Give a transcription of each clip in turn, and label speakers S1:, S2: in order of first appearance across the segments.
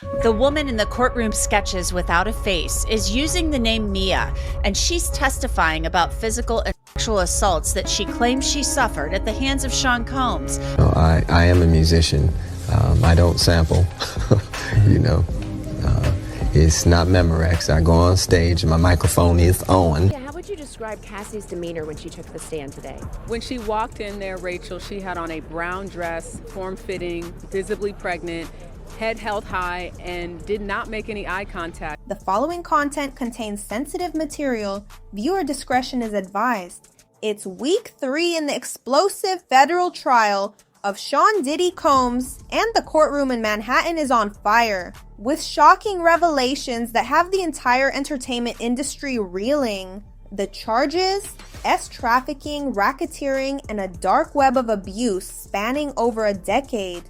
S1: The woman in the courtroom sketches without a face is using the name Mia, and she's testifying about physical and sexual assaults that she claims she suffered at the hands of Sean Combs.
S2: I am a musician. I don't sample, you know. It's not Memorex. I go on stage and my microphone is on.
S3: Yeah, how would you describe Cassie's demeanor when she took the stand today?
S4: When she walked in there, Rachel, she had on a brown dress, form-fitting, visibly pregnant, head held high, and did not make any eye contact.
S5: The following content contains sensitive material. Viewer discretion is advised. It's week 3 in the explosive federal trial of Sean Diddy Combs, and the courtroom in Manhattan is on fire, with shocking revelations that have the entire entertainment industry reeling. The charges: trafficking, racketeering, and a dark web of abuse spanning over a decade.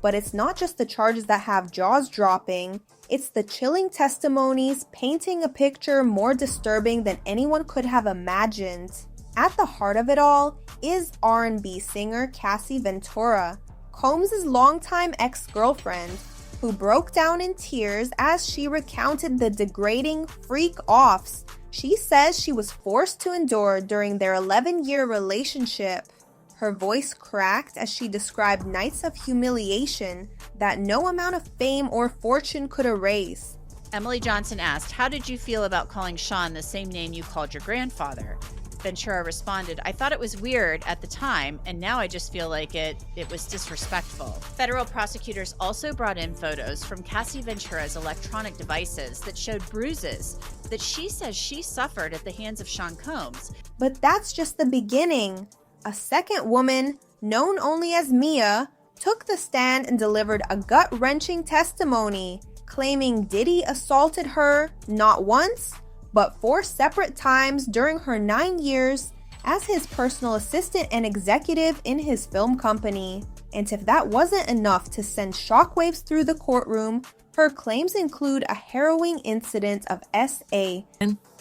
S5: But it's not just the charges that have jaws dropping, it's the chilling testimonies painting a picture more disturbing than anyone could have imagined. At the heart of it all is R&B singer Cassie Ventura, Combs' longtime ex-girlfriend, who broke down in tears as she recounted the degrading freak-offs she says she was forced to endure during their 11-year relationship. Her voice cracked as she described nights of humiliation that no amount of fame or fortune could erase.
S1: Emily Johnson asked, "How did you feel about calling Sean the same name you called your grandfather?" Ventura responded, "I thought it was weird at the time, and now I just feel like it was disrespectful." Federal prosecutors also brought in photos from Cassie Ventura's electronic devices that showed bruises that she says she suffered at the hands of Sean Combs.
S5: But that's just the beginning. A second woman, known only as Mia, took the stand and delivered a gut-wrenching testimony, claiming Diddy assaulted her not once, but 4 separate times during her 9 years as his personal assistant and executive in his film company. And if that wasn't enough to send shockwaves through the courtroom, her claims include a harrowing incident of SA.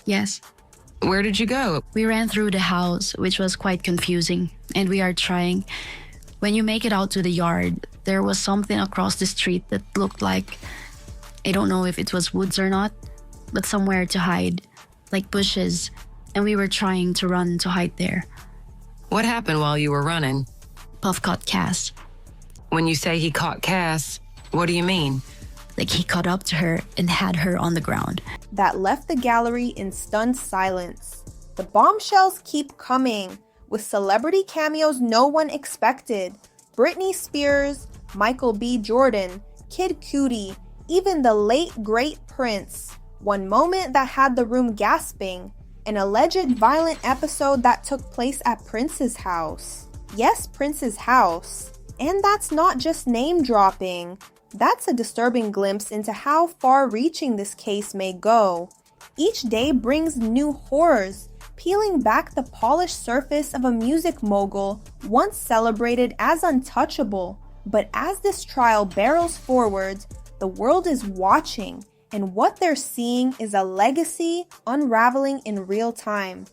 S6: Yes.
S7: Where did you go?
S6: We ran through the house, which was quite confusing, and we are trying. When you make it out to the yard, there was something across the street that looked like, I don't know if it was woods or not, but somewhere to hide, like bushes, and we were trying to run to hide there.
S7: What happened while you were running?
S6: Puff caught Cass.
S7: When you say he caught Cass, what do you mean?
S6: Like he caught up to her and had her on the ground.
S5: That left the gallery in stunned silence. The bombshells keep coming, with celebrity cameos no one expected. Britney Spears, Michael B. Jordan, Kid Cudi, even the late great Prince. One moment that had the room gasping, an alleged violent episode that took place at Prince's house. Yes, Prince's house. And that's not just name dropping. That's a disturbing glimpse into how far-reaching this case may go. Each day brings new horrors, peeling back the polished surface of a music mogul once celebrated as untouchable. But as this trial barrels forward, the world is watching, and what they're seeing is a legacy unraveling in real time.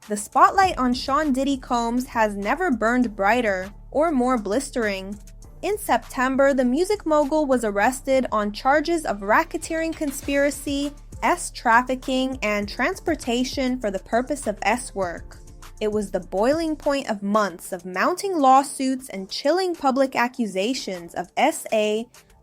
S5: The spotlight on Sean Diddy Combs has never burned brighter or more blistering. In September, the music mogul was arrested on charges of racketeering conspiracy, trafficking, and transportation for the purpose of work. It was the boiling point of months of mounting lawsuits and chilling public accusations of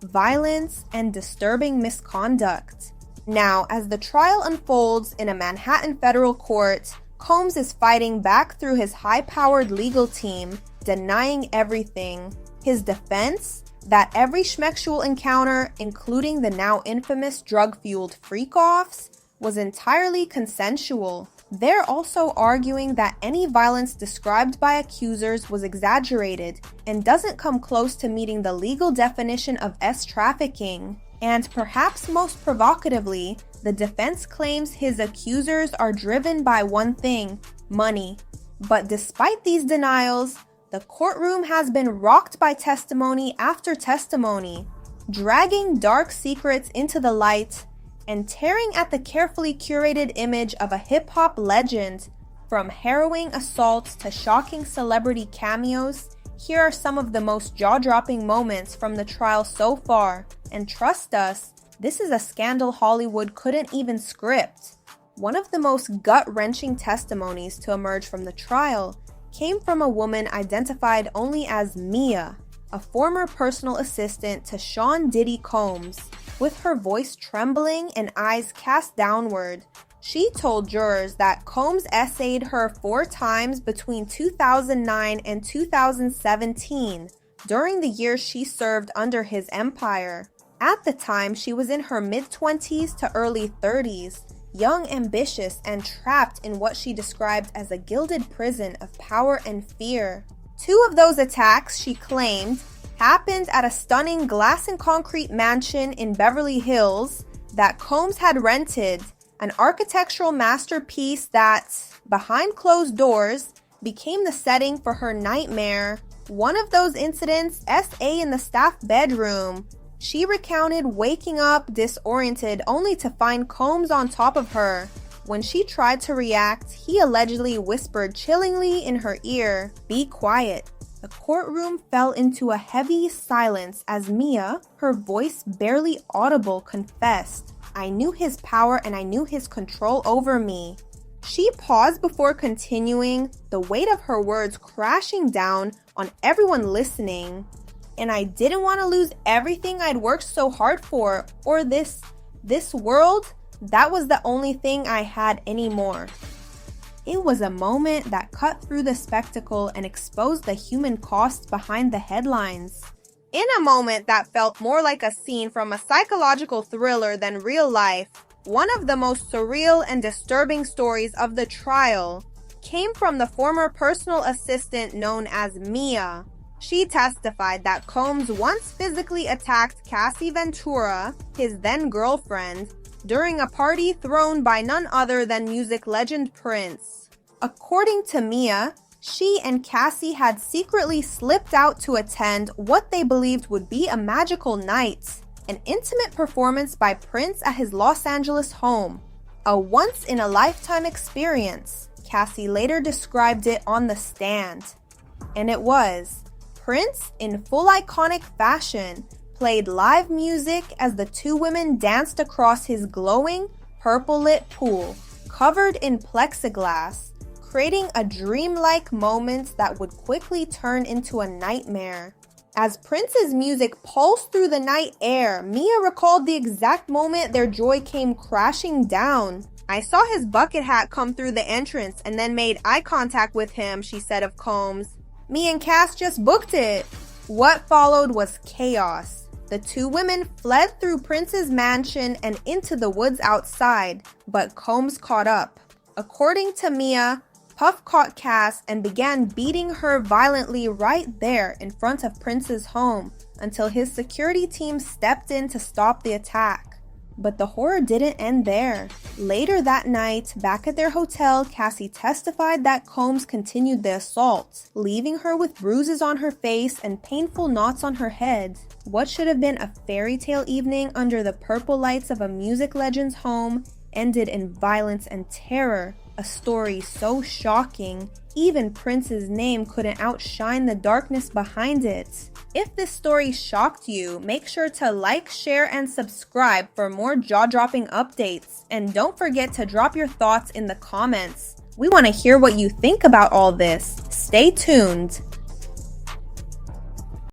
S5: violence, and disturbing misconduct. Now, as the trial unfolds in a Manhattan federal court, Combs is fighting back through his high-powered legal team, denying everything. His defense? That every schmexual encounter, including the now infamous drug-fueled freak-offs, was entirely consensual. They're also arguing that any violence described by accusers was exaggerated and doesn't come close to meeting the legal definition of trafficking. And perhaps most provocatively, the defense claims his accusers are driven by one thing: money. But despite these denials, the courtroom has been rocked by testimony after testimony, dragging dark secrets into the light and tearing at the carefully curated image of a hip-hop legend. From harrowing assaults to shocking celebrity cameos, here are some of the most jaw-dropping moments from the trial so far, and trust us, This is a scandal Hollywood couldn't even script. One of the most gut-wrenching testimonies to emerge from the trial came from a woman identified only as Mia, a former personal assistant to Sean Diddy Combs. With her voice trembling and eyes cast downward, she told jurors that Combs essayed her 4 times between 2009 and 2017, during the years she served under his empire. At the time, she was in her mid-20s to early 30s, young, ambitious, and trapped in what she described as a gilded prison of power and fear. 2 of those attacks, she claimed, happened at a stunning glass and concrete mansion in Beverly Hills that Combs had rented, an architectural masterpiece that, behind closed doors, became the setting for her nightmare. One of those incidents, SA in the staff bedroom. She recounted waking up disoriented only to find Combs on top of her. When she tried to react, he allegedly whispered chillingly in her ear, "Be quiet." The courtroom fell into a heavy silence as Mia, her voice barely audible, confessed, "I knew his power and I knew his control over me." She paused before continuing, the weight of her words crashing down on everyone listening. "And I didn't want to lose everything I'd worked so hard for, or this world. That was the only thing I had anymore." It was a moment that cut through the spectacle and exposed the human cost behind the headlines. In a moment that felt more like a scene from a psychological thriller than real life, one of the most surreal and disturbing stories of the trial came from the former personal assistant known as Mia. She testified that Combs once physically attacked Cassie Ventura, his then-girlfriend, during a party thrown by none other than music legend Prince. According to Mia, she and Cassie had secretly slipped out to attend what they believed would be a magical night, an intimate performance by Prince at his Los Angeles home. A once-in-a-lifetime experience, Cassie later described it on the stand. And it was. Prince, in full iconic fashion, played live music as the 2 women danced across his glowing, purple-lit pool, covered in plexiglass, creating a dreamlike moment that would quickly turn into a nightmare. As Prince's music pulsed through the night air, Mia recalled the exact moment their joy came crashing down. "I saw his bucket hat come through the entrance and then made eye contact with him," she said of Combs. "Me and Cass just booked it." What followed was chaos. The 2 women fled through Prince's mansion and into the woods outside, but Combs caught up. According to Mia, Puff caught Cass and began beating her violently right there in front of Prince's home until his security team stepped in to stop the attack. But the horror didn't end there. Later that night, back at their hotel, Cassie testified that Combs continued the assault, leaving her with bruises on her face and painful knots on her head. What should have been a fairy tale evening under the purple lights of a music legend's home ended in violence and terror, a story so shocking, even Prince's name couldn't outshine the darkness behind it. If this story shocked you, make sure to like, share, and subscribe for more jaw-dropping updates. And don't forget to drop your thoughts in the comments. We want to hear what you think about all this. Stay tuned.